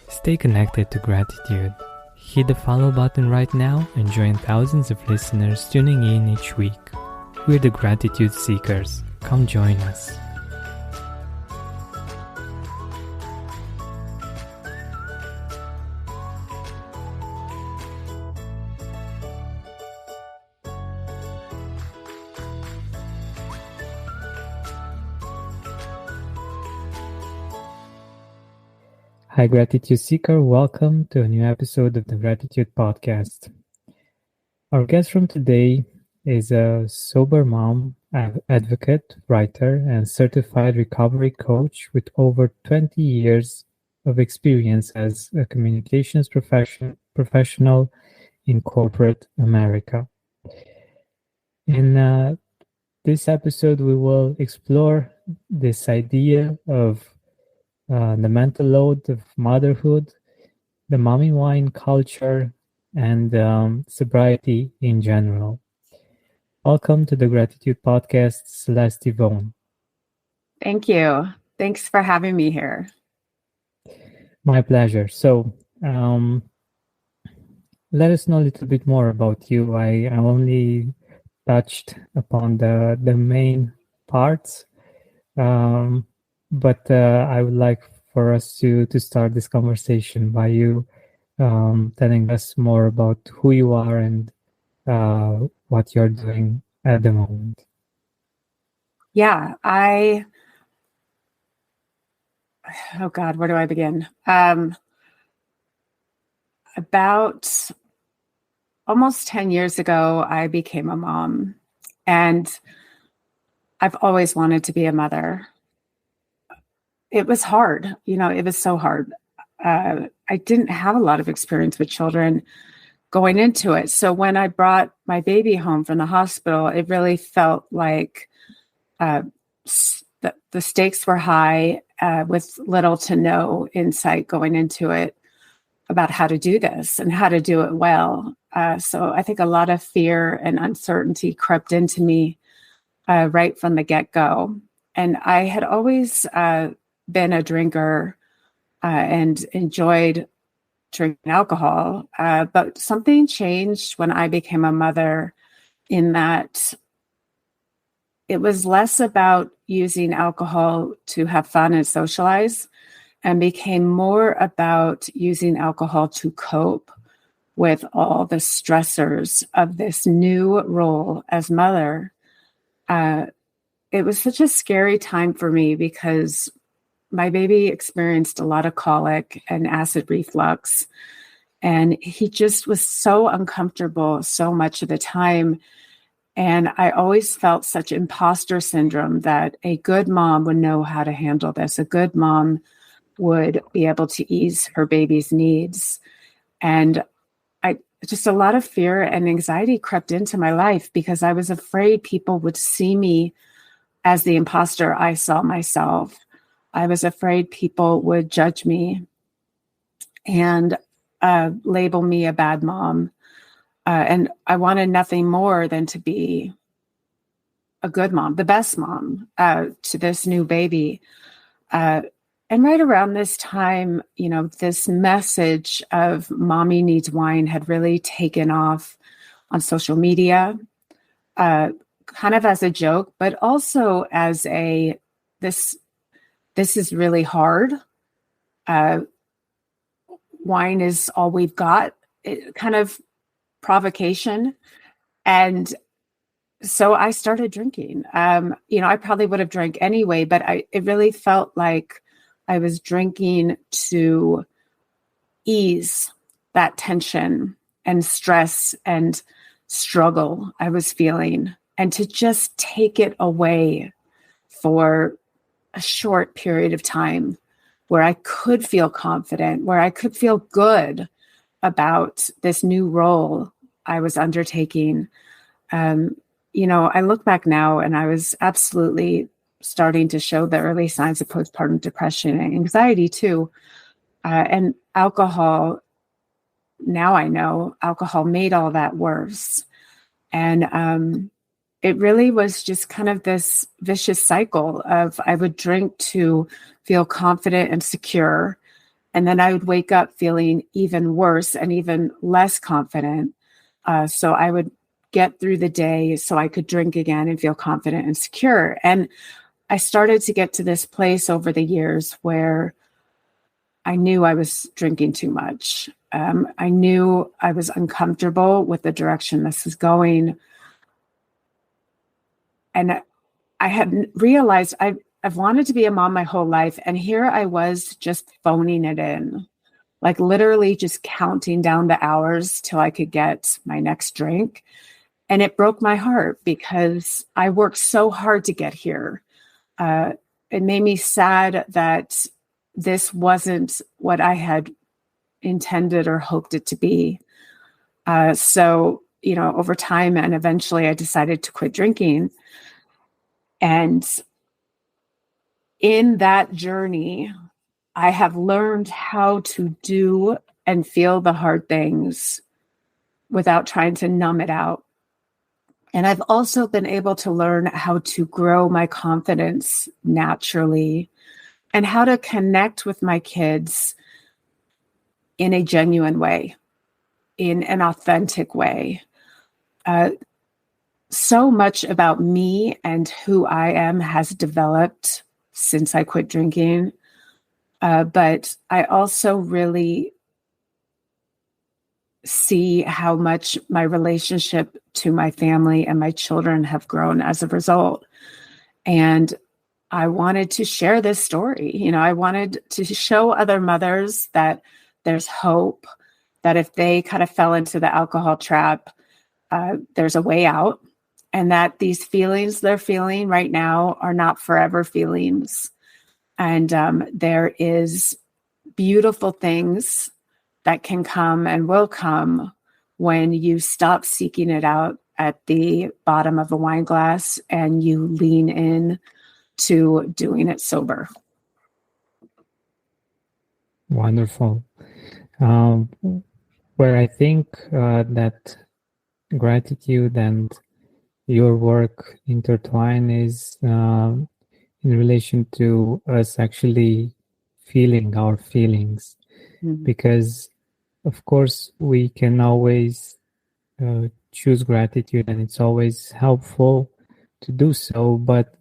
Stay connected to gratitude. Hit the follow button right now and join thousands of listeners tuning in each week. We're the Gratitude Seekers. Come join us. Hi, Gratitude Seeker. Welcome to a new episode of the Gratitude Podcast. Our guest from today is a sober mom, advocate, writer, and certified recovery coach with over 20 years of experience as a communications professional in corporate America. In this episode, we will explore this idea of the mental load of motherhood, the mommy wine culture, and sobriety in general. Welcome to the Gratitude Podcast, Celeste, Yvonne. Thank you. Thanks for having me here. My pleasure. So, let us know a little bit more about you. I only touched upon the main parts. But I would like for us to start this conversation by you telling us more about who you are and what you're doing at the moment. Yeah, oh God, where do I begin? About almost 10 years ago, I became a mom, and I've always wanted to be a mother. It was hard. It was so hard. I didn't have a lot of experience with children going into it. So when I brought my baby home from the hospital, it really felt like the stakes were high with little to no insight going into it about how to do this and how to do it well. So I think a lot of fear and uncertainty crept into me right from the get-go. And I had always been a drinker and enjoyed drinking alcohol. But something changed when I became a mother, in that it was less about using alcohol to have fun and socialize, and became more about using alcohol to cope with all the stressors of this new role as mother. It was such a scary time for me because my baby experienced a lot of colic and acid reflux, and he just was so uncomfortable so much of the time. And I always felt such imposter syndrome that a good mom would know how to handle this. A good mom would be able to ease her baby's needs. And just a lot of fear and anxiety crept into my life because I was afraid people would see me as the imposter I saw myself. I was afraid people would judge me and label me a bad mom. And I wanted nothing more than to be a good mom, the best mom to this new baby. And right around this time, this message of mommy needs wine had really taken off on social media, kind of as a joke, but also as this is really hard. Wine is all we've got, kind of provocation. And so I started drinking. I probably would have drank anyway, but it really felt like I was drinking to ease that tension and stress and struggle I was feeling, and to just take it away for a short period of time where I could feel confident, where I could feel good about this new role I was undertaking. I look back now and I was absolutely starting to show the early signs of postpartum depression and anxiety too. And alcohol, now I know alcohol made all that worse. And it really was just kind of this vicious cycle of I would drink to feel confident and secure. And then I would wake up feeling even worse and even less confident. So I would get through the day so I could drink again and feel confident and secure. And I started to get to this place over the years where I knew I was drinking too much. I knew I was uncomfortable with the direction this was going. And I had realized I've wanted to be a mom my whole life. And here I was just phoning it in, like literally just counting down the hours till I could get my next drink. And it broke my heart because I worked so hard to get here. It made me sad that this wasn't what I had intended or hoped it to be. So, over time and eventually I decided to quit drinking. And in that journey, I have learned how to do and feel the hard things without trying to numb it out. And I've also been able to learn how to grow my confidence naturally and how to connect with my kids in a genuine way, in an authentic way. So much about me and who I am has developed since I quit drinking. But I also really see how much my relationship to my family and my children have grown as a result. And I wanted to share this story. I wanted to show other mothers that there's hope, that if they kind of fell into the alcohol trap, there's a way out, and that these feelings they're feeling right now are not forever feelings. And there is beautiful things that can come and will come when you stop seeking it out at the bottom of a wine glass and you lean in to doing it sober. Wonderful. Where I think that gratitude and your work intertwine is in relation to us actually feeling our feelings. Mm-hmm. Because of course we can always choose gratitude, and it's always helpful to do so, but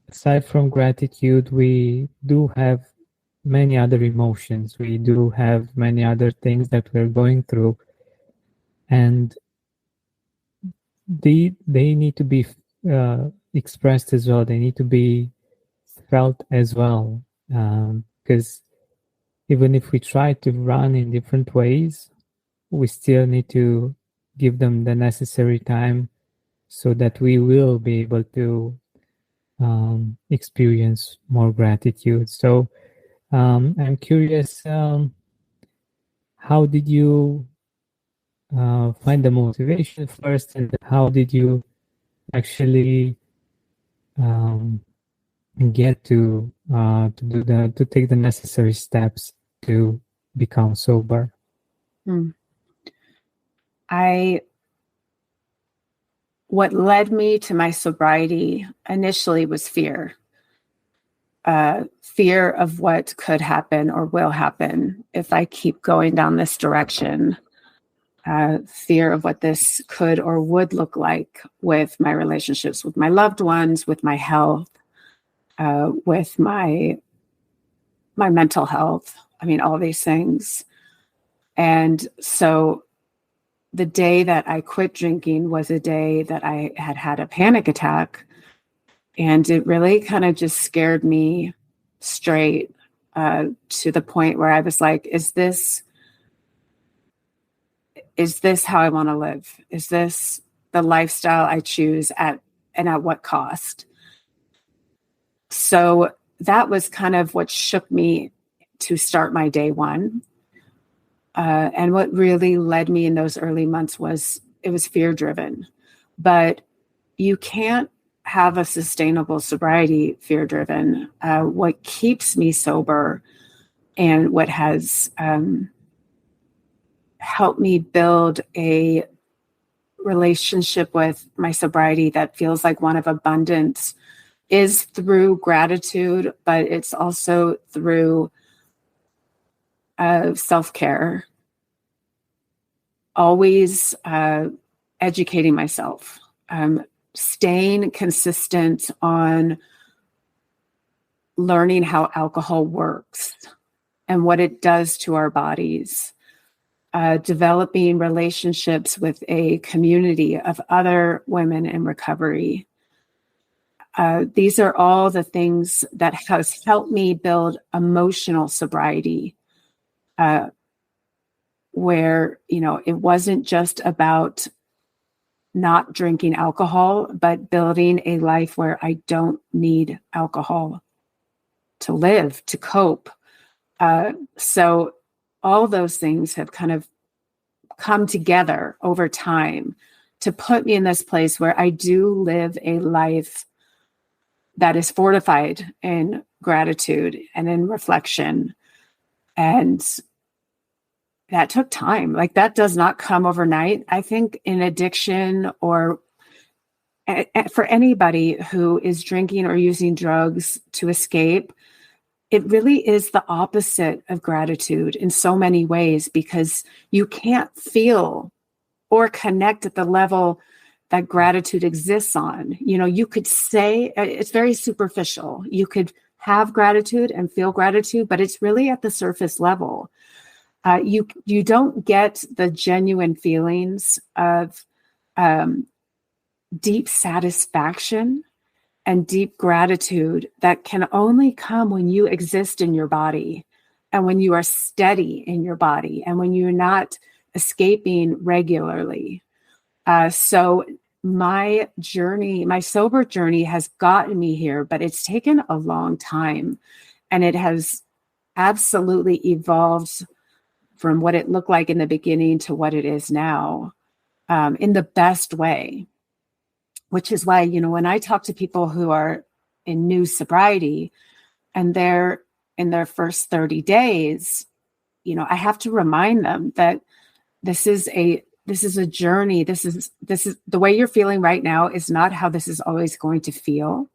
aside from gratitude, we do have many other emotions. We do have many other things that we're going through, and they need to be expressed as well. They need to be felt as well, because even if we try to run in different ways, we still need to give them the necessary time so that we will be able to experience more gratitude. So I'm curious, how did you find the motivation first, and how did you actually get to take the necessary steps to become sober? What led me to my sobriety initially was fear. Fear of what could happen or will happen if I keep going down this direction. Fear of what this could or would look like with my relationships with my loved ones, with my health, with my mental health. I mean, all these things. And so the day that I quit drinking was a day that I had a panic attack. And it really kind of just scared me straight to the point where I was like, is this how I want to live? Is this the lifestyle I choose and at what cost? So that was kind of what shook me to start my day one. And what really led me in those early months was fear driven. But you can't have a sustainable sobriety fear driven. What keeps me sober and what has helped me build a relationship with my sobriety that feels like one of abundance is through gratitude, but it's also through of self-care, always educating myself, staying consistent on learning how alcohol works and what it does to our bodies, developing relationships with a community of other women in recovery. These are all the things that has helped me build emotional sobriety, where, it wasn't just about not drinking alcohol, but building a life where I don't need alcohol to live, to cope. So all those things have kind of come together over time to put me in this place where I do live a life that is fortified in gratitude and in reflection. And that took time. Like, that does not come overnight. I think in addiction, or for anybody who is drinking or using drugs to escape, it really is the opposite of gratitude in so many ways, because you can't feel or connect at the level that gratitude exists on. You could say it's very superficial. You could have gratitude and feel gratitude, but it's really at the surface level. You don't get the genuine feelings of deep satisfaction and deep gratitude that can only come when you exist in your body, and when you are steady in your body, and when you're not escaping regularly. So my journey, my sober journey, has gotten me here, but it's taken a long time, and it has absolutely evolved from what it looked like in the beginning to what it is now, in the best way. Which is why, when I talk to people who are in new sobriety and they're in their first 30 days, I have to remind them that this is a journey. This is the way you're feeling right now is not how this is always going to feel.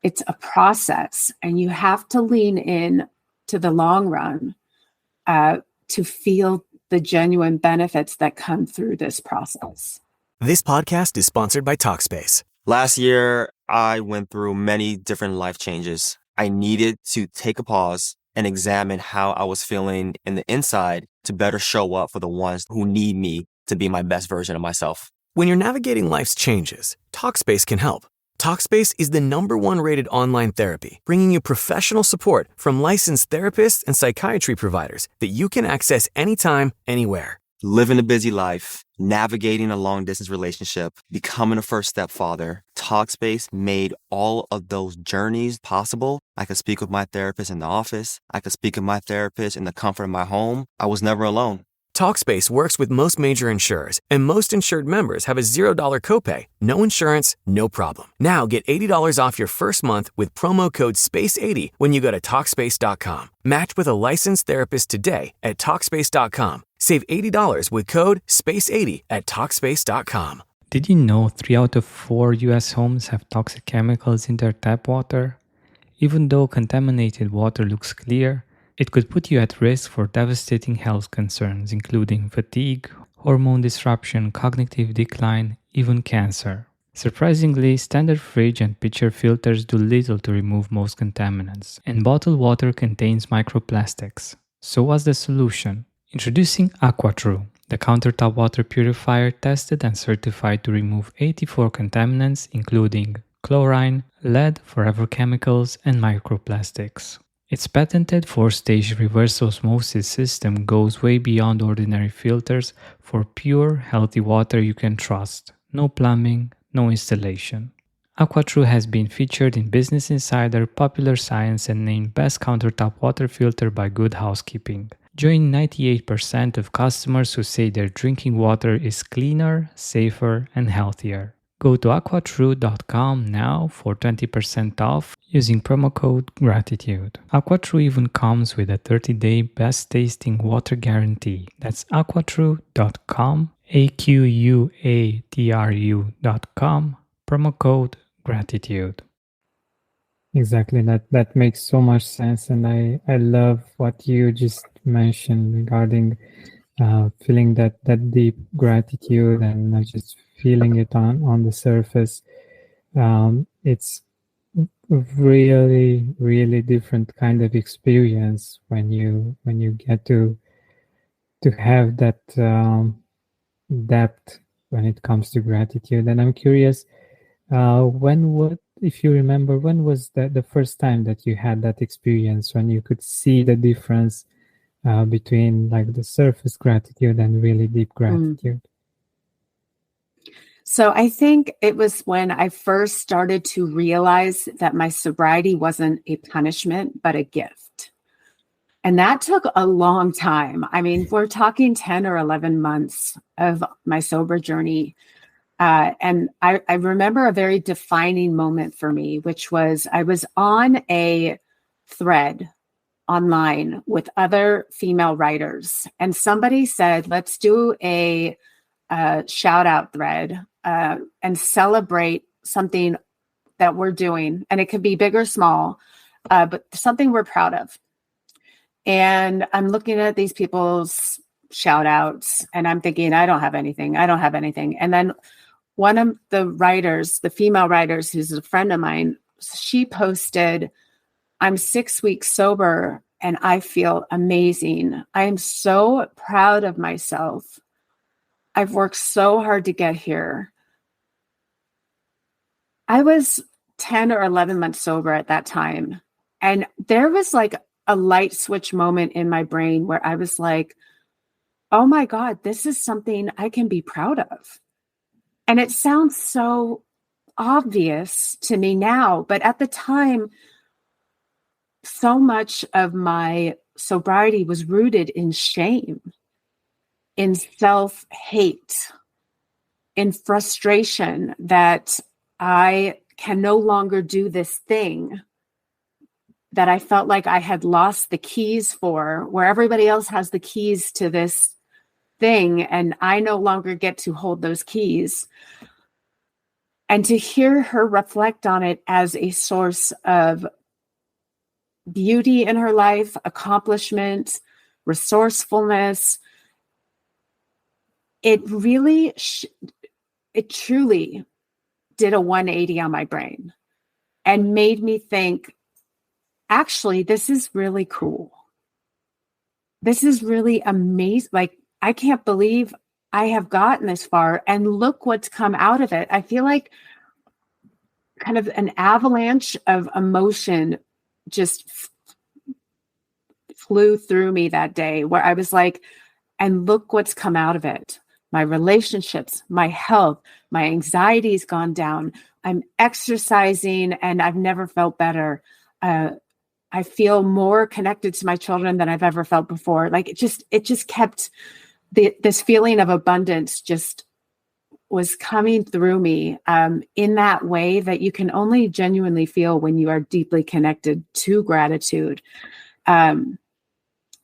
It's a process, and you have to lean in to the long run to feel the genuine benefits that come through this process. This podcast is sponsored by Talkspace. Last year, I went through many different life changes. I needed to take a pause and examine how I was feeling in the inside to better show up for the ones who need me to be my best version of myself. When you're navigating life's changes, Talkspace can help. Talkspace is the #1 rated online therapy, bringing you professional support from licensed therapists and psychiatry providers that you can access anytime, anywhere. Living a busy life, navigating a long-distance relationship, becoming a first-step father, Talkspace made all of those journeys possible. I could speak with my therapist in the office. I could speak with my therapist in the comfort of my home. I was never alone. Talkspace works with most major insurers, and most insured members have a $0 copay. No insurance, no problem. Now get $80 off your first month with promo code SPACE80 when you go to Talkspace.com. Match with a licensed therapist today at Talkspace.com. Save $80 with code SPACE80 at Talkspace.com. Did you know 3 out of 4 US homes have toxic chemicals in their tap water? Even though contaminated water looks clear, it could put you at risk for devastating health concerns, including fatigue, hormone disruption, cognitive decline, even cancer. Surprisingly, standard fridge and pitcher filters do little to remove most contaminants, and bottled water contains microplastics. So what's the solution? Introducing AquaTrue, the countertop water purifier tested and certified to remove 84 contaminants, including chlorine, lead, forever chemicals, and microplastics. Its patented 4-stage reverse osmosis system goes way beyond ordinary filters for pure, healthy water you can trust. No plumbing, no installation. AquaTrue has been featured in Business Insider, Popular Science, and named Best Countertop Water Filter by Good Housekeeping. Join 98% of customers who say their drinking water is cleaner, safer, and healthier. Go to aquatrue.com now for 20% off using promo code GRATITUDE. AquaTrue even comes with a 30-day best tasting water guarantee. That's aquatrue.com, AQUATRU.com, promo code GRATITUDE. Exactly. That makes so much sense, and I love what you just mentioned regarding feeling that deep gratitude and not just feeling it on the surface. It's a really different kind of experience when you get to have that depth when it comes to gratitude. And I'm curious, if you remember, when was the first time that you had that experience when you could see the difference between like the surface gratitude and really deep gratitude? So I think it was when I first started to realize that my sobriety wasn't a punishment, but a gift. And that took a long time. I mean, we're talking 10 or 11 months of my sober journey. And I remember a very defining moment for me, which was I was on a thread online with other female writers, and somebody said, let's do a shout out thread and celebrate something that we're doing. And it could be big or small, but something we're proud of. And I'm looking at these people's shout outs and I'm thinking, I don't have anything. And then one of the writers, the female writers, who's a friend of mine, she posted, I'm 6 weeks sober and I feel amazing. I am so proud of myself. I've worked so hard to get here. I was 10 or 11 months sober at that time. And there was like a light switch moment in my brain where I was like, oh my God, this is something I can be proud of. And it sounds so obvious to me now, but at the time, so much of my sobriety was rooted in shame, in self-hate, in frustration that I can no longer do this thing that I felt like I had lost the keys for, where everybody else has the keys to this thing and I no longer get to hold those keys. And to hear her reflect on it as a source of beauty in her life, accomplishment, resourcefulness, it really, it truly did a 180 on my brain and made me think, actually, this is really cool. This is really amazing. Like, I can't believe I have gotten this far and look what's come out of it. I feel like kind of an avalanche of emotion just flew through me that day where I was like, and look what's come out of it. My relationships, my health, my anxiety's gone down. I'm exercising and I've never felt better. I feel more connected to my children than I've ever felt before. Like it just kept this feeling of abundance just was coming through me in that way that you can only genuinely feel when you are deeply connected to gratitude. And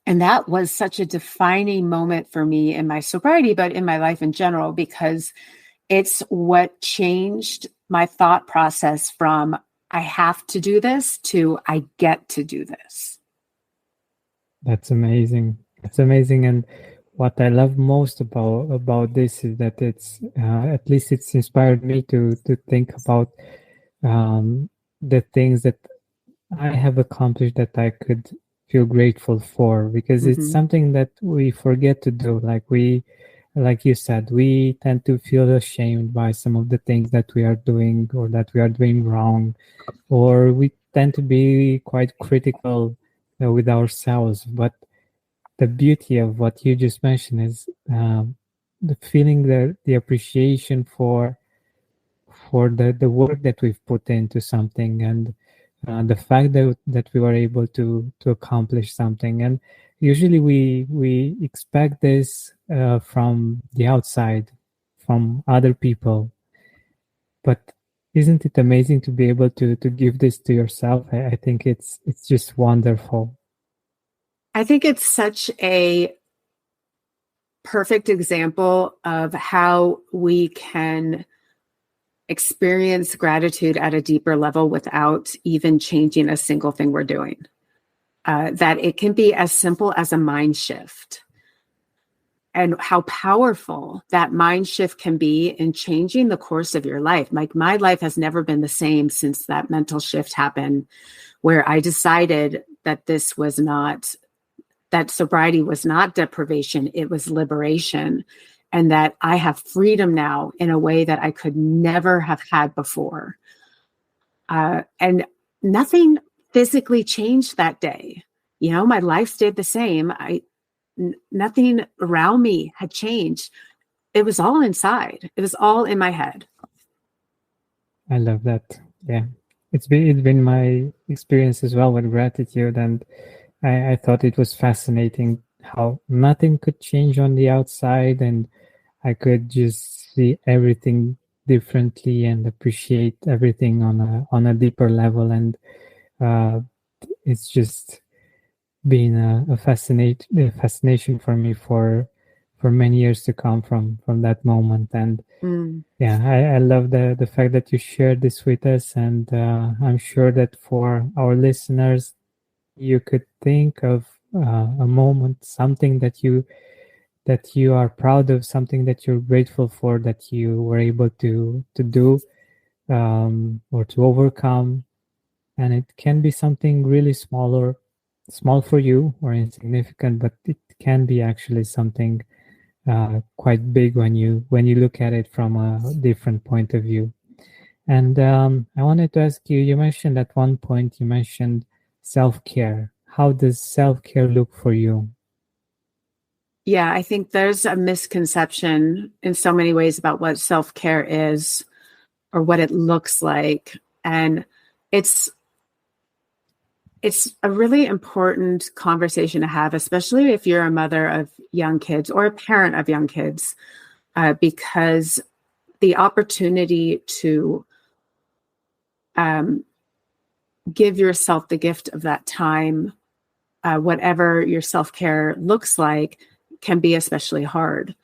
that was such a defining moment for me in my sobriety, but in my life in general, because it's what changed my thought process from I have to do this to I get to do this. That's amazing. That's amazing. And what I love most about this is that it's at least it's inspired me to think about the things that I have accomplished that I could feel grateful for, because it's something that we forget to do. Like you said, we tend to feel ashamed by some of the things that we are doing or that we are doing wrong, or we tend to be quite critical with ourselves. But the beauty of what you just mentioned is the feeling, the appreciation for the work that we've put into something, and the fact that we were able to accomplish something. And usually we expect this from the outside, from other people, but isn't it amazing to be able to give this to yourself? I think it's just wonderful. I think it's such a perfect example of how we can experience gratitude at a deeper level without even changing a single thing we're doing. That it can be as simple as a mind shift. And how powerful that mind shift can be in changing the course of your life. Like, my life has never been the same since that mental shift happened, where I decided that that sobriety was not deprivation, it was liberation. And that I have freedom now in a way that I could never have had before. And nothing physically changed that day. My life stayed the same. Nothing around me had changed. It was all inside. It was all in my head. I love that. Yeah. It's been my experience as well with gratitude, and I thought it was fascinating how nothing could change on the outside, and I could just see everything differently and appreciate everything on a deeper level. And it's just been a fascination for me for many years to come from that moment. And yeah, I love the fact that you shared this with us, and I'm sure that for our listeners, you could think of a moment, something that you are proud of, something that you're grateful for, that you were able to do or to overcome. And it can be something really small for you or insignificant, but it can be actually something quite big when you look at it from a different point of view. And I wanted to ask you, you mentioned at one point, you mentioned self-care. How does self-care look for you? Yeah, I think there's a misconception in so many ways about what self-care is or what it looks like. And it's a really important conversation to have, especially if you're a mother of young kids or a parent of young kids, because the opportunity to give yourself the gift of that time, whatever your self-care looks like, can be especially hard.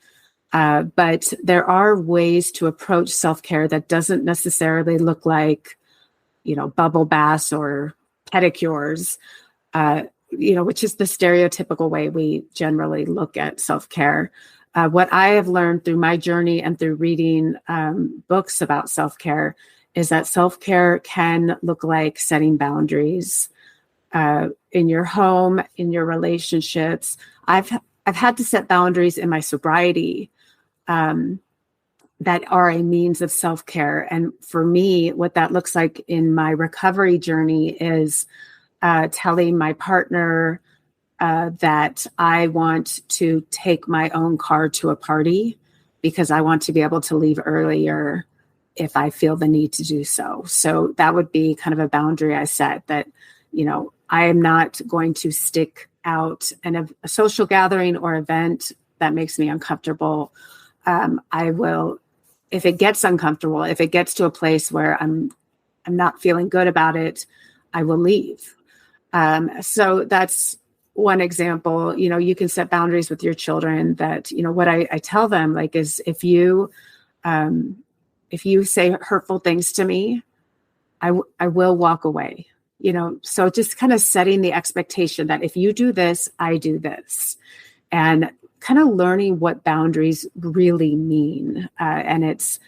But there are ways to approach self-care that doesn't necessarily look like, bubble baths or pedicures, which is the stereotypical way we generally look at self-care. What I have learned through my journey and through reading books about self-care is that self-care can look like setting boundaries in your home, in your relationships. I've had to set boundaries in my sobriety that are a means of self-care. And for me, what that looks like in my recovery journey is telling my partner that I want to take my own car to a party because I want to be able to leave earlier if I feel the need to do so. So that would be kind of a boundary I set, that, I am not going to stick out in a social gathering or event that makes me uncomfortable. I will, if it gets uncomfortable, if it gets to a place where I'm not feeling good about it, I will leave. So that's one example. You can set boundaries with your children that, what I tell them, like, is if you say hurtful things to me, I will walk away. So just kind of setting the expectation that if you do this, I do this, and kind of learning what boundaries really mean. And it's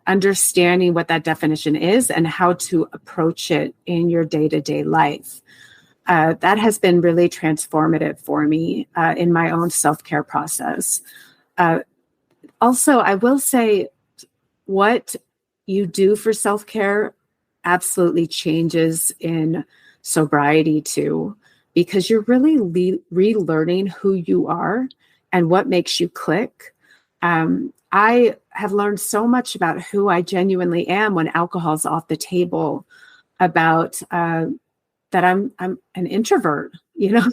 understanding what that definition is and how to approach it in your day-to-day life. That has been really transformative for me in my own self-care process. Also, I will say what you do for self-care absolutely changes in sobriety too, because you're really relearning who you are and what makes you click. I have learned so much about who I genuinely am when alcohol's off the table, about that I'm an introvert,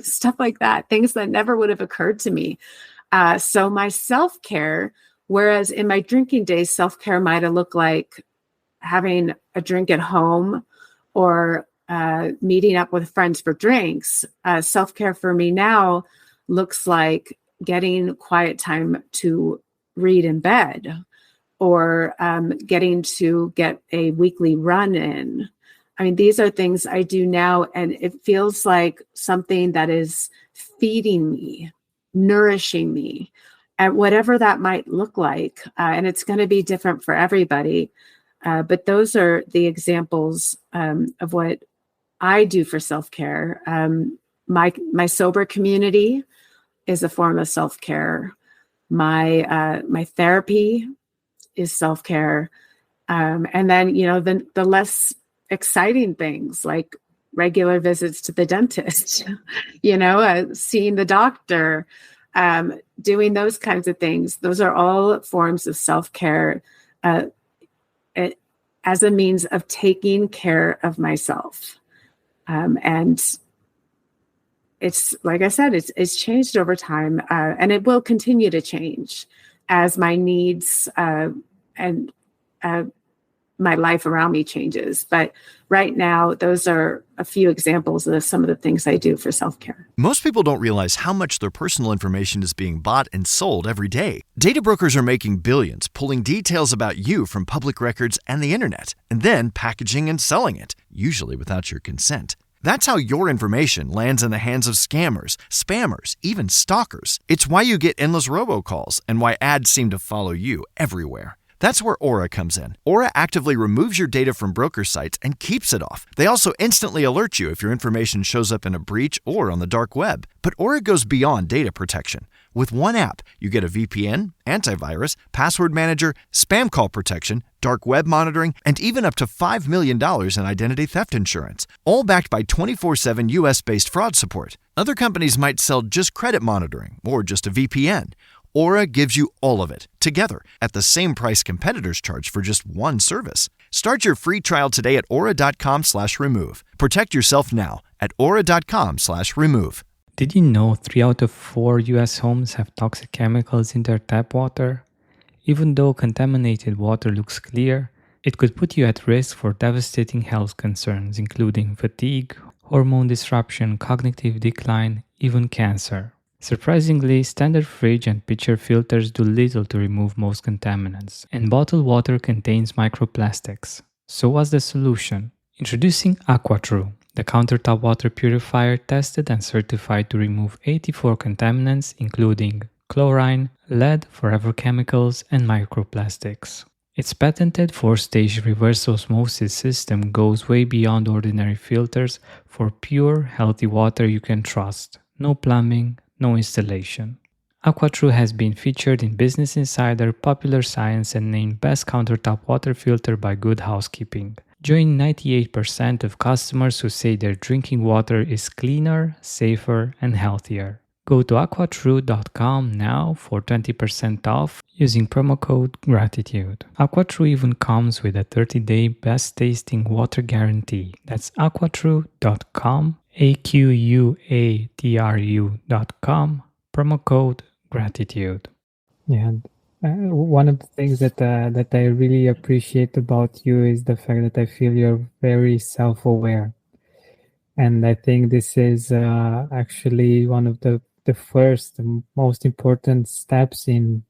stuff like that, things that never would have occurred to me. So my self-care, whereas in my drinking days, self-care might have looked like having a drink at home or meeting up with friends for drinks, self-care for me now looks like getting quiet time to read in bed, or getting to get a weekly run in. I mean, these are things I do now, and it feels like something that is feeding me, nourishing me, and whatever that might look like. And it's going to be different for everybody. But those are the examples of what I do for self-care. My sober community is a form of self-care. My therapy is self-care. And then, the less exciting things like regular visits to the dentist, seeing the doctor, doing those kinds of things. Those are all forms of self-care as a means of taking care of myself. And it's, like I said, it's changed over time, and it will continue to change as my needs and my life around me changes. But right now, those are a few examples of some of the things I do for self-care. Most people don't realize how much their personal information is being bought and sold every day. Data brokers are making billions, pulling details about you from public records and the internet, and then packaging and selling it, usually without your consent. That's how your information lands in the hands of scammers, spammers, even stalkers. It's why you get endless robocalls and why ads seem to follow you everywhere. That's where Aura comes in. Aura actively removes your data from broker sites and keeps it off. They also instantly alert you if your information shows up in a breach or on the dark web. But Aura goes beyond data protection. With one app, you get a VPN, antivirus, password manager, spam call protection, dark web monitoring, and even up to $5 million in identity theft insurance, all backed by 24/7 US-based fraud support. Other companies might sell just credit monitoring or just a VPN. Aura gives you all of it, together, at the same price competitors charge for just one service. Start your free trial today at aura.com/remove. Protect yourself now at aura.com/remove. Did you know 3 out of 4 US homes have toxic chemicals in their tap water? Even though contaminated water looks clear, it could put you at risk for devastating health concerns, including fatigue, hormone disruption, cognitive decline, even cancer. Surprisingly, standard fridge and pitcher filters do little to remove most contaminants, and bottled water contains microplastics. So what's the solution? Introducing AquaTrue, the countertop water purifier tested and certified to remove 84 contaminants, including chlorine, lead, forever chemicals, and microplastics. Its patented 4-stage reverse osmosis system goes way beyond ordinary filters for pure, healthy water you can trust. No plumbing, no installation. AquaTrue has been featured in Business Insider, Popular Science, and named Best Countertop Water Filter by Good Housekeeping. Join 98% of customers who say their drinking water is cleaner, safer, and healthier. Go to aquatrue.com now for 20% off using promo code GRATITUDE. AquaTrue even comes with a 30-day best tasting water guarantee. That's aquatrue.com, AQUATRU.com, promo code GRATITUDE. Yeah, one of the things that I really appreciate about you is the fact that I feel you're very self-aware. And I think this is actually one of the first and most important steps in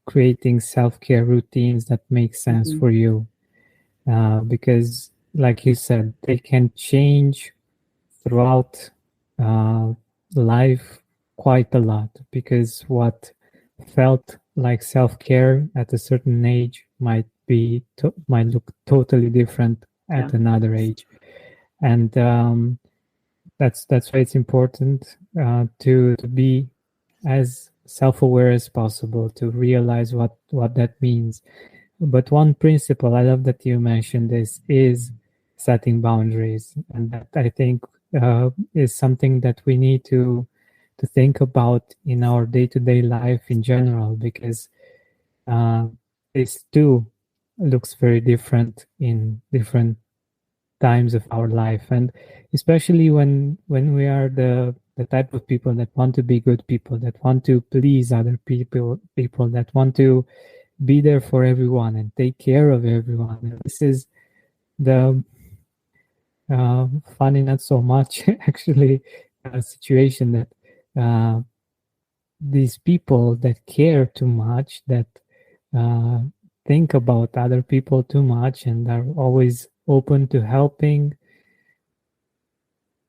creating self-care routines that make sense for you. Because, like you said, they can change throughout life quite a lot. Because what felt like self-care at a certain age might look totally different at another age. And that's why it's important to be as self-aware as possible, to realize what that means. But one principle, I love that you mentioned this, is setting boundaries. And that, I think, is something that we need to think about in our day-to-day life in general, because this too looks very different in different times of our life, and especially when we are the type of people that want to be good people, that want to please other people that want to be there for everyone and take care of everyone. And this is the funny, not so much actually, situation that these people that care too much, that think about other people too much and are always open to helping,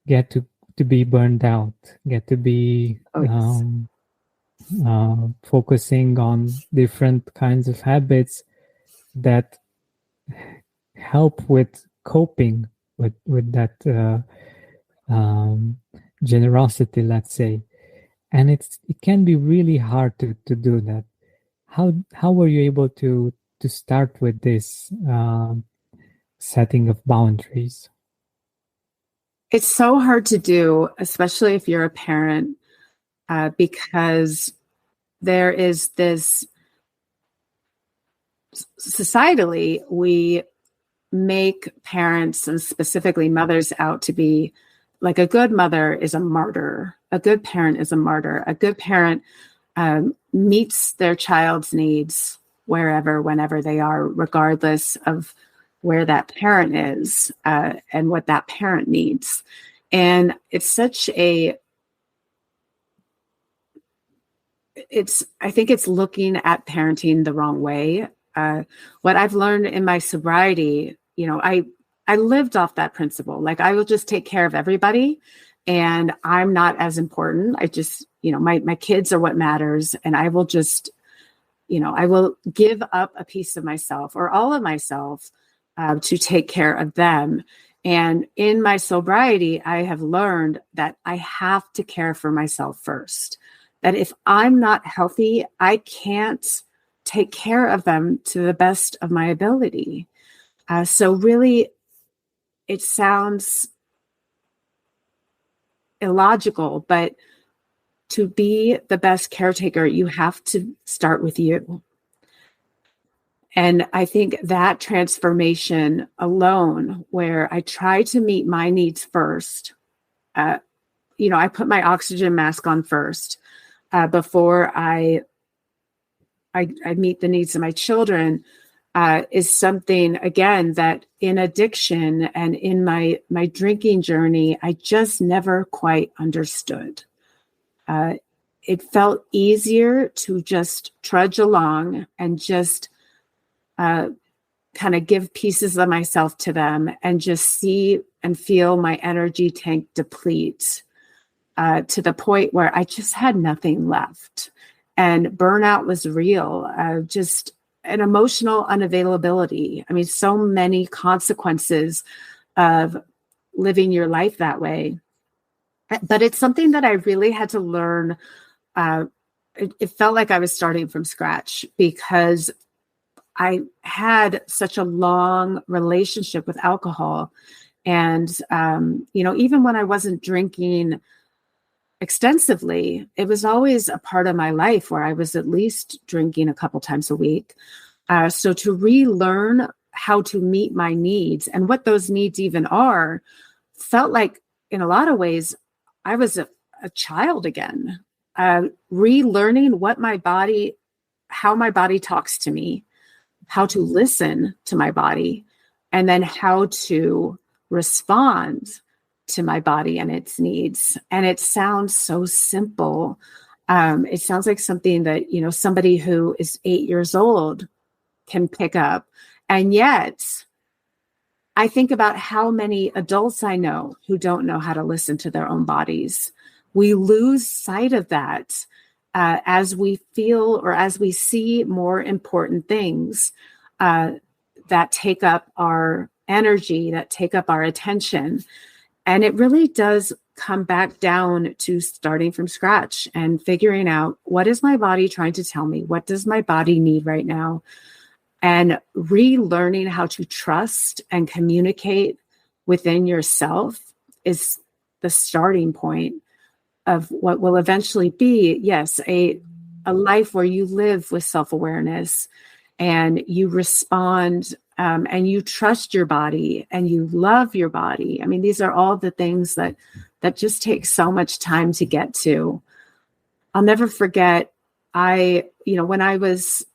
get to be burned out, get to be focusing on different kinds of habits that help with coping with that generosity, let's say. And it can be really hard to do that. How were you able to start with this setting of boundaries? It's so hard to do, especially if you're a parent, because there is this, societally, we make parents and specifically mothers out to be like a good mother is a martyr. A good parent is a martyr. A good parent meets their child's needs wherever, whenever they are, regardless of where that parent is and what that parent needs. And it's such a, I think it's looking at parenting the wrong way. What I've learned in my sobriety, I lived off that principle. Like, I will just take care of everybody and I'm not as important. I just, my kids are what matters. And I will just, I will give up a piece of myself or all of myself to take care of them. And in my sobriety, I have learned that I have to care for myself first. That if I'm not healthy, I can't take care of them to the best of my ability. So really, it sounds illogical, but to be the best caretaker, you have to start with you. And I think that transformation alone, where I try to meet my needs first, I put my oxygen mask on first before I meet the needs of my children, is something, again, that in addiction and in my drinking journey, I just never quite understood. It felt easier to just trudge along and just kind of give pieces of myself to them and just see and feel my energy tank deplete to the point where I just had nothing left. And burnout was real, just an emotional unavailability. I mean, so many consequences of living your life that way. But it's something that I really had to learn. It felt like I was starting from scratch because I had such a long relationship with alcohol. And, even when I wasn't drinking extensively, it was always a part of my life where I was at least drinking a couple times a week. So to relearn how to meet my needs and what those needs even are, felt like in a lot of ways, I was a child again, relearning how my body talks to me, how to listen to my body, and then how to respond to my body and its needs. And it sounds so simple. It sounds like something that, somebody who is 8 years old can pick up. And yet I think about how many adults I know who don't know how to listen to their own bodies. We lose sight of that as we feel or as we see more important things that take up our energy, that take up our attention. And it really does come back down to starting from scratch and figuring out, what is my body trying to tell me? What does my body need right now? And relearning how to trust and communicate within yourself is the starting point of what will eventually be, yes, a life where you live with self-awareness and you respond and you trust your body and you love your body. I mean, these are all the things that just take so much time to get to. I'll never forget, when I was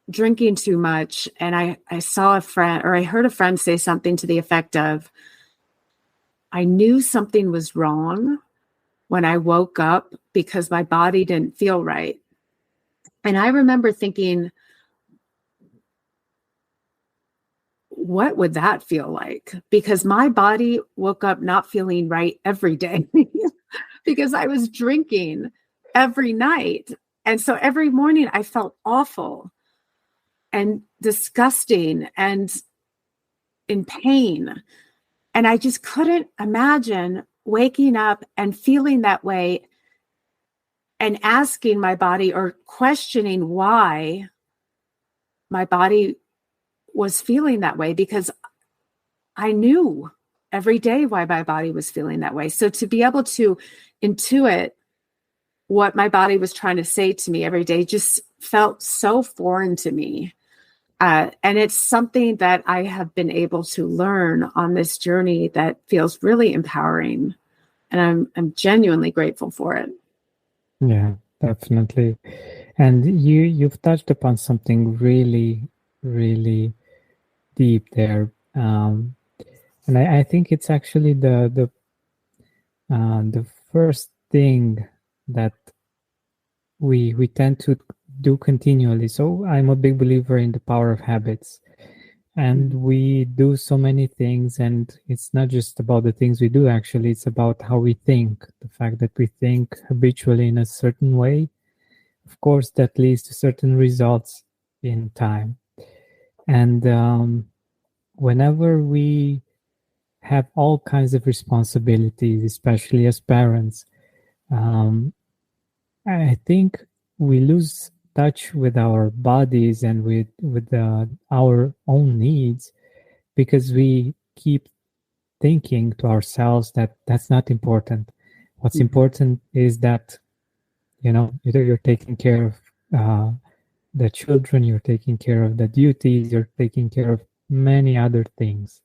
drinking too much and I saw a friend, or I heard a friend say something to the effect of, I knew something was wrong when I woke up because my body didn't feel right. And I remember thinking, what would that feel like? Because my body woke up not feeling right every day because I was drinking every night. And so every morning I felt awful and disgusting and in pain. And I just couldn't imagine waking up and feeling that way and asking my body or questioning why my body was feeling that way, because I knew every day why my body was feeling that way. So to be able to intuit what my body was trying to say to me every day just felt so foreign to me. And it's something that I have been able to learn on this journey that feels really empowering. And I'm genuinely grateful for it. Yeah, definitely. And you've touched upon something really, really deep there. And I think it's actually the first thing that we tend to do continually. So I'm a big believer in the power of habits. And we do so many things, and it's not just about the things we do, actually, it's about how we think. The fact that we think habitually in a certain way, of course, that leads to certain results in time. And whenever we have all kinds of responsibilities, especially as parents, I think we lose touch with our bodies and with our own needs, because we keep thinking to ourselves that that's not important. What's important is that, either you're taking care of the children, you're taking care of the duties, you're taking care of many other things.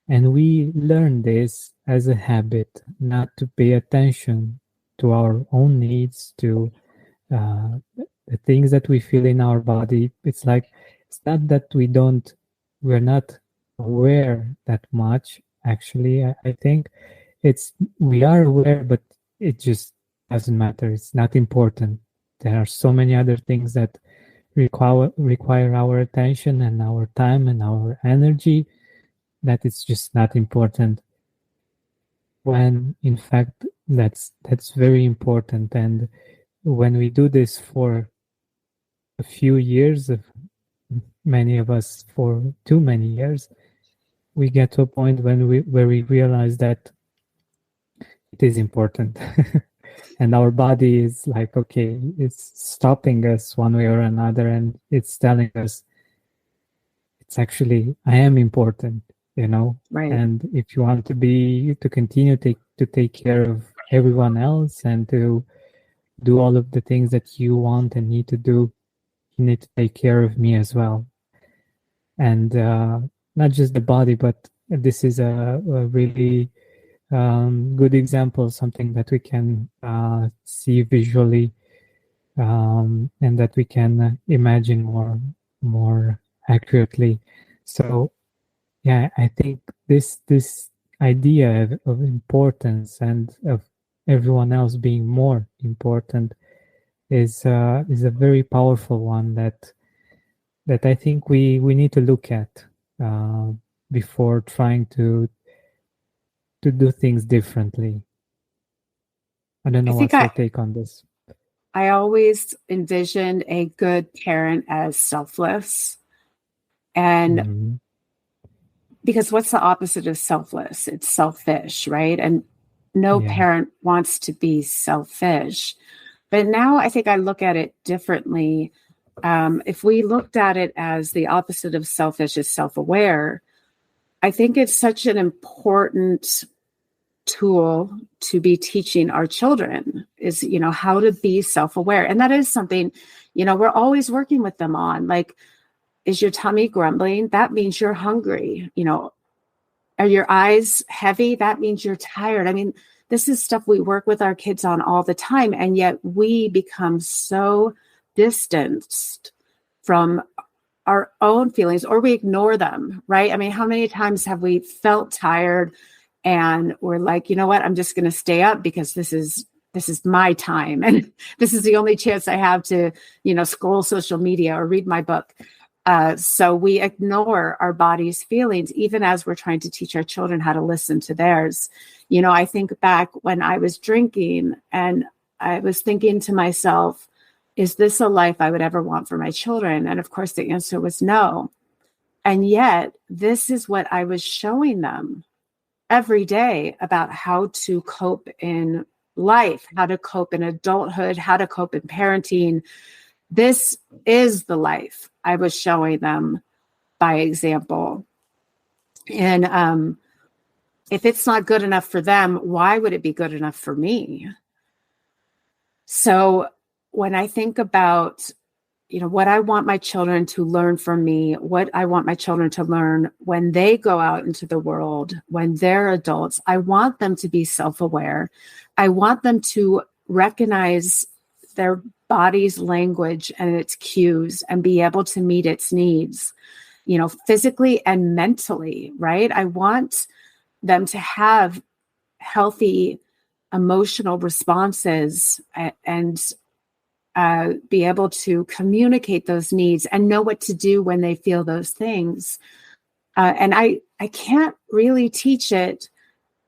And we learn this as a habit, not to pay attention to our own needs, to the things that we feel in our body. It's not that we're not aware that much. Actually, I think we are aware, but it just doesn't matter. It's not important. There are so many other things that require our attention and our time and our energy, that it's just not important, when in fact that's very important. And when we do this for a few years, many of us for too many years, we get to a point where we realize that it is important. And our body is like, okay, it's stopping us one way or another, and it's telling us, it's actually, I am important, Right. And if you want to continue to take care of everyone else and to do all of the things that you want and need to do, you need to take care of me as well. And not just the body, but this is a really good example, something that we can see visually, and that we can imagine more accurately. So yeah, I think this idea of importance and of everyone else being more important is a very powerful one that I think we need to look at before trying to do things differently. I don't know what's your take on this. I always envisioned a good parent as selfless. And because what's the opposite of selfless? It's selfish, right? And no parent wants to be selfish. But now I think I look at it differently. If we looked at it as the opposite of selfish is self-aware, I think it's such an important tool to be teaching our children is, how to be self-aware. And that is something, we're always working with them on. Like, is your tummy grumbling? That means you're hungry. Are your eyes heavy? That means you're tired. I mean, this is stuff we work with our kids on all the time. And yet we become so distanced from our own feelings, or we ignore them, right? I mean, how many times have we felt tired and we're like, you know what, I'm just going to stay up because this is my time. And this is the only chance I have to, scroll social media or read my book. So we ignore our body's feelings, even as we're trying to teach our children how to listen to theirs. I think back when I was drinking and I was thinking to myself, is this a life I would ever want for my children? And of course, the answer was no. And yet, this is what I was showing them every day about how to cope in life, how to cope in adulthood, how to cope in parenting. This is the life I was showing them by example. And if it's not good enough for them, why would it be good enough for me? So when I think about, what I want my children to learn from me, what I want my children to learn when they go out into the world, when they're adults, I want them to be self-aware. I want them to recognize their body's language and its cues and be able to meet its needs, physically and mentally, right? I want them to have healthy emotional responses and be able to communicate those needs and know what to do when they feel those things. And I can't really teach it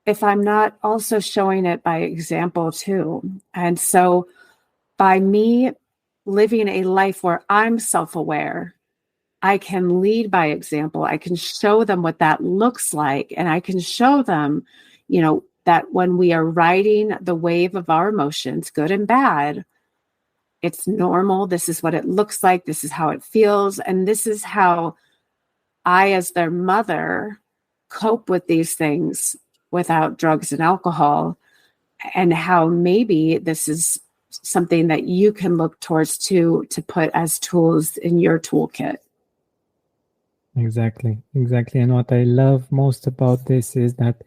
if I'm not also showing it by example too. And so by me living a life where I'm self-aware, I can lead by example. I can show them what that looks like. And I can show them, that when we are riding the wave of our emotions, good and bad, it's normal. This is what it looks like. This is how it feels. And this is how I, as their mother, cope with these things without drugs and alcohol, and how maybe this is something that you can look towards to put as tools in your toolkit. Exactly. And what I love most about this is that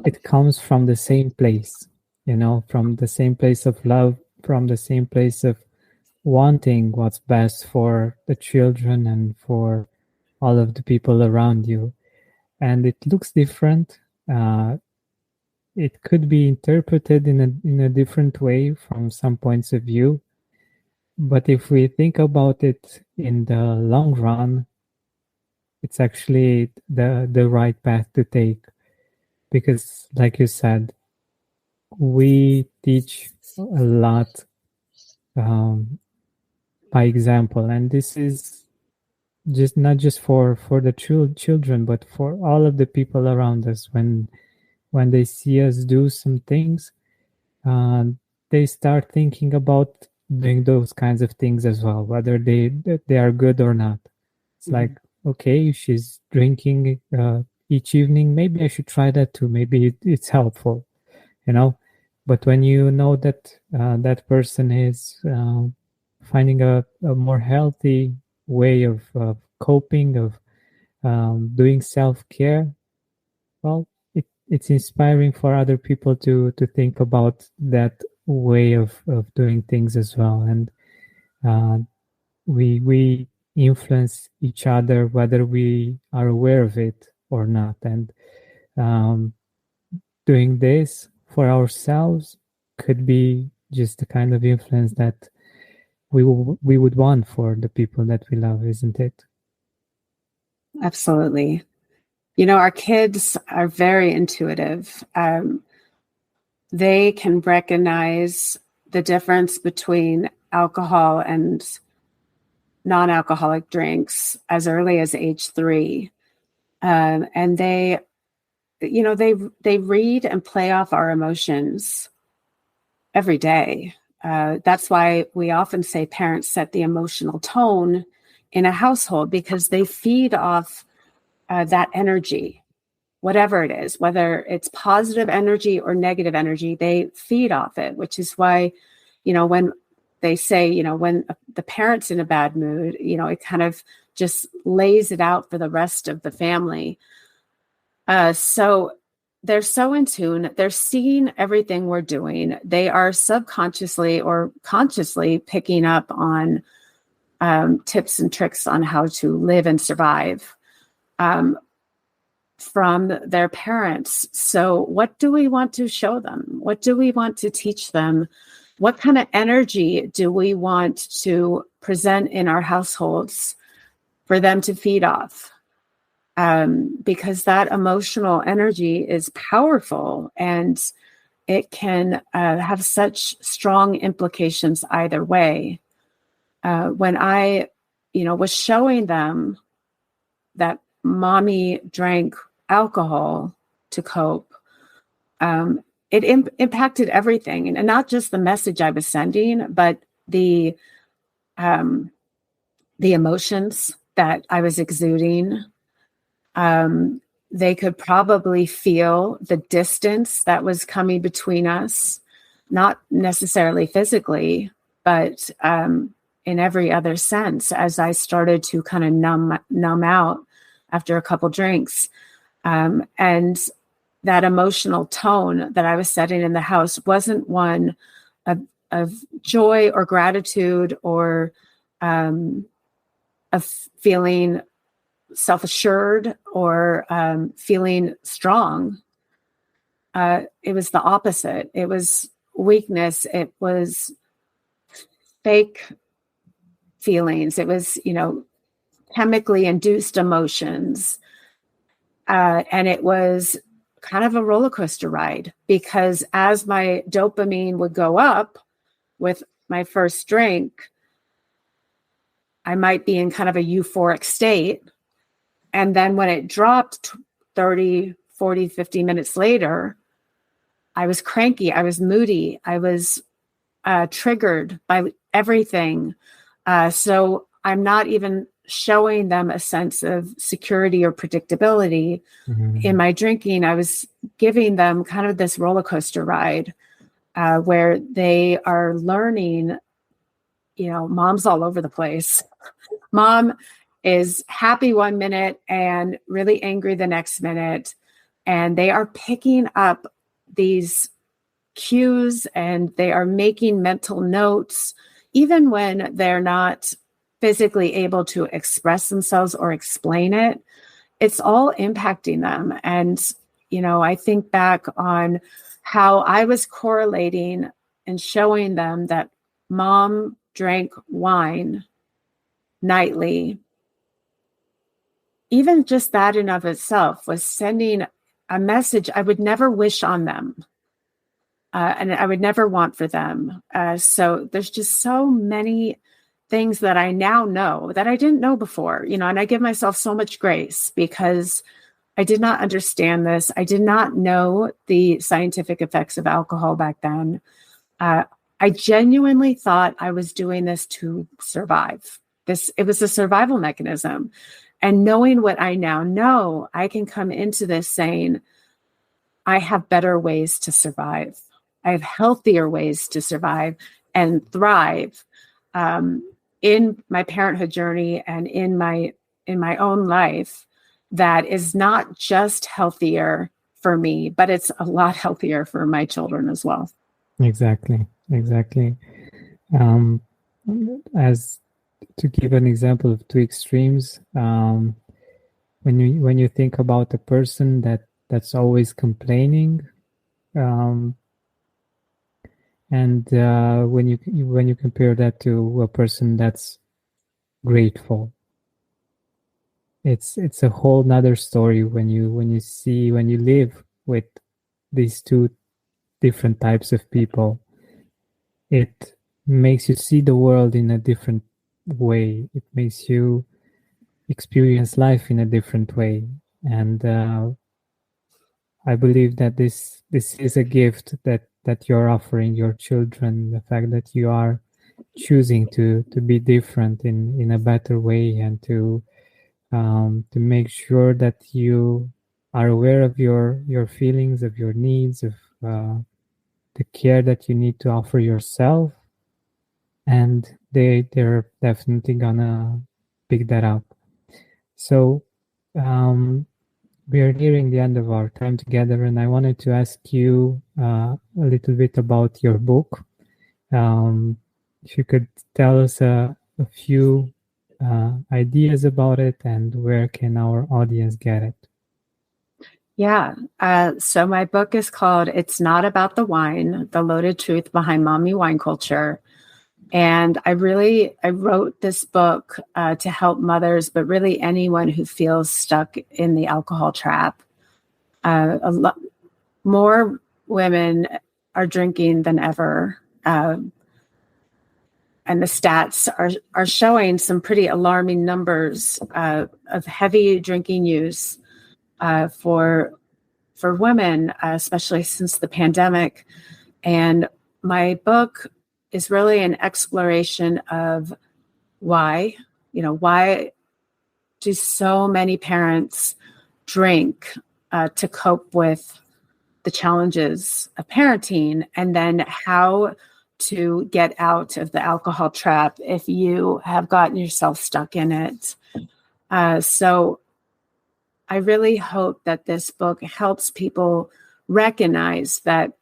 it comes from the same place, from the same place of love, from the same place of wanting what's best for the children and for all of the people around you. And it looks different. It could be interpreted in a different way from some points of view. But if we think about it in the long run, it's actually the right path to take. Because like you said, we teach a lot by example. And this is just not just for the children, but for all of the people around us. When they see us do some things, they start thinking about doing those kinds of things as well, whether they are good or not. It's like, okay, she's drinking each evening, maybe I should try that too. Maybe it's helpful, But when you know that that person is finding a more healthy way of coping, of doing self-care, well, it's inspiring for other people to think about that way of doing things as well. And we influence each other whether we are aware of it or not. And doing this for ourselves could be just the kind of influence that we would want for the people that we love, isn't it? Absolutely. Our kids are very intuitive. They can recognize the difference between alcohol and non-alcoholic drinks as early as age 3. And they read and play off our emotions every day. That's why we often say parents set the emotional tone in a household, because they feed off that energy, whatever it is, whether it's positive energy or negative energy, they feed off it, which is why, when they say, when the parent's in a bad mood, it kind of just lays it out for the rest of the family. So they're so in tune. They're seeing everything we're doing. They are subconsciously or consciously picking up on tips and tricks on how to live and survive from their parents. So what do we want to show them? What do we want to teach them? What kind of energy do we want to present in our households for them to feed off. Because that emotional energy is powerful, and it can have such strong implications either way. When I, was showing them that mommy drank alcohol to cope, it impacted everything, and not just the message I was sending, but the emotions that I was exuding. They could probably feel the distance that was coming between us, not necessarily physically, but in every other sense, as I started to kind of numb out after a couple drinks. And that emotional tone that I was setting in the house wasn't one of joy or gratitude or of feeling self-assured or feeling strong. It was the opposite. It was weakness. It was fake feelings. It was, chemically induced emotions. And it was kind of a roller coaster ride, because as my dopamine would go up with my first drink, I might be in kind of a euphoric state. And then when it dropped 30, 40, 50 minutes later, I was cranky. I was moody. I was triggered by everything. So I'm not even showing them a sense of security or predictability. In my drinking. I was giving them kind of this roller coaster ride where they are learning, mom's all over the place. Mom is happy one minute and really angry the next minute. And they are picking up these cues and they are making mental notes, even when they're not physically able to express themselves or explain it. It's all impacting them. And, I think back on how I was correlating and showing them that mom drank wine nightly. Even just that in of itself was sending a message I would never wish on them. And I would never want for them. So there's just so many things that I now know that I didn't know before, and I give myself so much grace because I did not understand this. I did not know the scientific effects of alcohol back then. I genuinely thought I was doing this to survive. It was a survival mechanism. And knowing what I now know, I can come into this saying, I have better ways to survive. I have healthier ways to survive and thrive in my parenthood journey and in my own life. That is not just healthier for me, but it's a lot healthier for my children as well. Exactly. As to give an example of two extremes, when you think about a person that's always complaining, and when you compare that to a person that's grateful, it's a whole nother story when you live with these two different types of people. It makes you see the world in a different way. It makes you experience life in a different way. And I believe that this is a gift that you're offering your children, the fact that you are choosing to be different in a better way, and to make sure that you are aware of your feelings, of your needs, of the care that you need to offer yourself, and they're definitely gonna pick that up. So we are nearing the end of our time together, and I wanted to ask you a little bit about your book. If you could tell us a few ideas about it, and where can our audience get it? Yeah. So my book is called It's Not About the Wine, The Loaded Truth Behind Mommy Wine Culture. And I wrote this book to help mothers, but really anyone who feels stuck in the alcohol trap. More women are drinking than ever. And the stats are showing some pretty alarming numbers of heavy drinking use for women, especially since the pandemic. And my book is really an exploration of why do so many parents drink to cope with the challenges of parenting, and then how to get out of the alcohol trap if you have gotten yourself stuck in it. So I really hope that this book helps people recognize that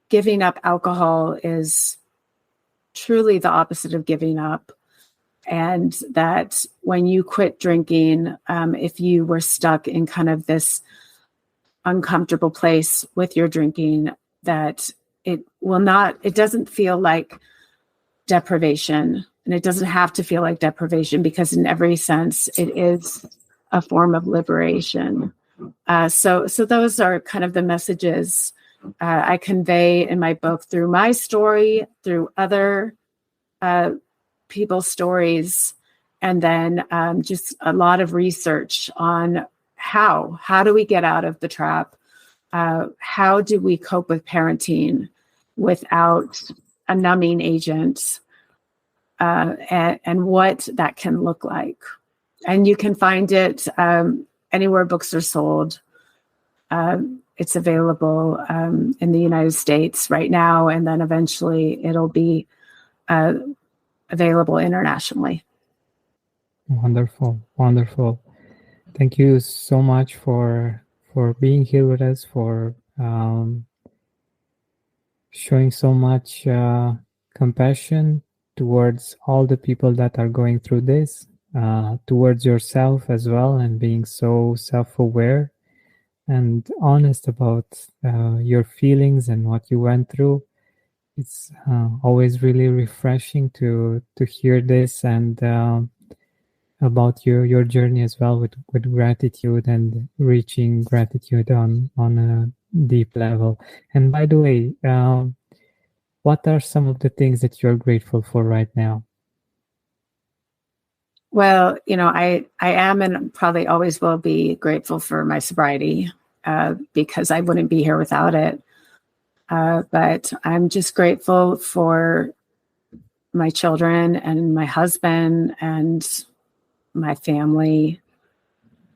giving up alcohol is truly the opposite of giving up. And that when you quit drinking, if you were stuck in kind of this uncomfortable place with your drinking, that it doesn't feel like deprivation. And it doesn't have to feel like deprivation, because in every sense, it is a form of liberation. So those are kind of the messages I convey in my book through my story, through other people's stories, and then just a lot of research on how do we get out of the trap? How do we cope with parenting without a numbing agent, and what that can look like. And you can find it anywhere books are sold. It's available in the United States right now, and then eventually it'll be available internationally. Wonderful. Thank you so much for being here with us, for showing so much compassion towards all the people that are going through this, towards yourself as well, and being so self-aware and honest about your feelings and what you went through. It's always really refreshing to hear this, and about your journey as well with gratitude and reaching gratitude on a deep level. And by the way, what are some of the things that you're grateful for right now? Well, I am and probably always will be grateful for my sobriety, because I wouldn't be here without it. But I'm just grateful for my children and my husband and my family.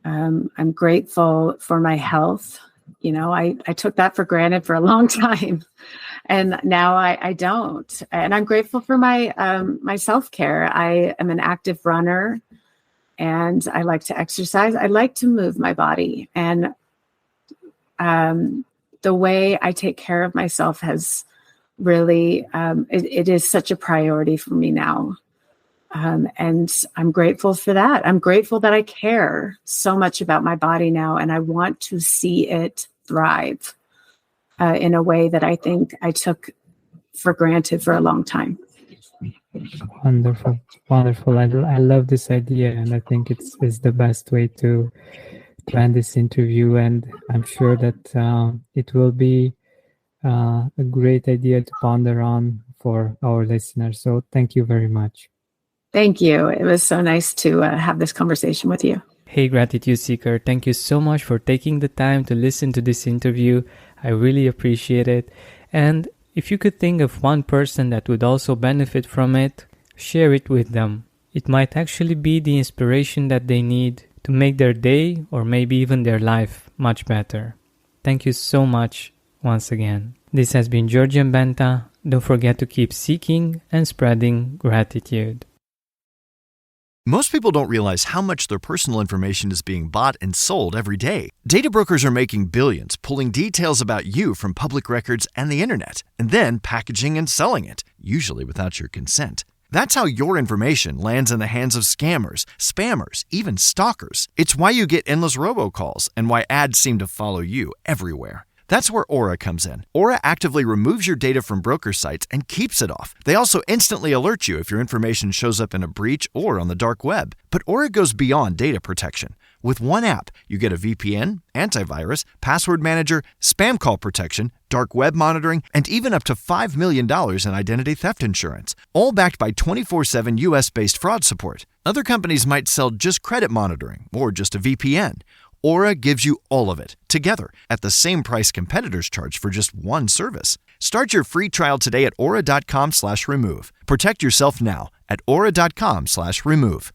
I'm grateful for my health. I took that for granted for a long time, and now I don't. And I'm grateful for my my self-care. I am an active runner, and I like to exercise. I like to move my body, and the way I take care of myself has really, it is such a priority for me now. And I'm grateful for that. I'm grateful that I care so much about my body now, and I want to see it thrive in a way that I think I took for granted for a long time. Wonderful. I love this idea, and I think it's the best way to end this interview. And I'm sure that it will be a great idea to ponder on for our listeners. So thank you very much. Thank you. It was so nice to have this conversation with you. Hey, Gratitude Seeker, thank you so much for taking the time to listen to this interview. I really appreciate it. And if you could think of one person that would also benefit from it, share it with them. It might actually be the inspiration that they need to make their day or maybe even their life much better. Thank you so much once again. This has been Georgian Benta. Don't forget to keep seeking and spreading gratitude. Most people don't realize how much their personal information is being bought and sold every day. Data brokers are making billions pulling details about you from public records and the internet, and then packaging and selling it, usually without your consent. That's how your information lands in the hands of scammers, spammers, even stalkers. It's why you get endless robocalls and why ads seem to follow you everywhere. That's where Aura comes in. Aura actively removes your data from broker sites and keeps it off. They also instantly alert you if your information shows up in a breach or on the dark web. But Aura goes beyond data protection. With one app, you get a VPN, antivirus, password manager, spam call protection, dark web monitoring, and even up to $5 million in identity theft insurance, all backed by 24/7 US-based fraud support. Other companies might sell just credit monitoring or just a VPN. Aura gives you all of it, together, at the same price competitors charge for just one service. Start your free trial today at aura.com/remove. Protect yourself now at aura.com/remove.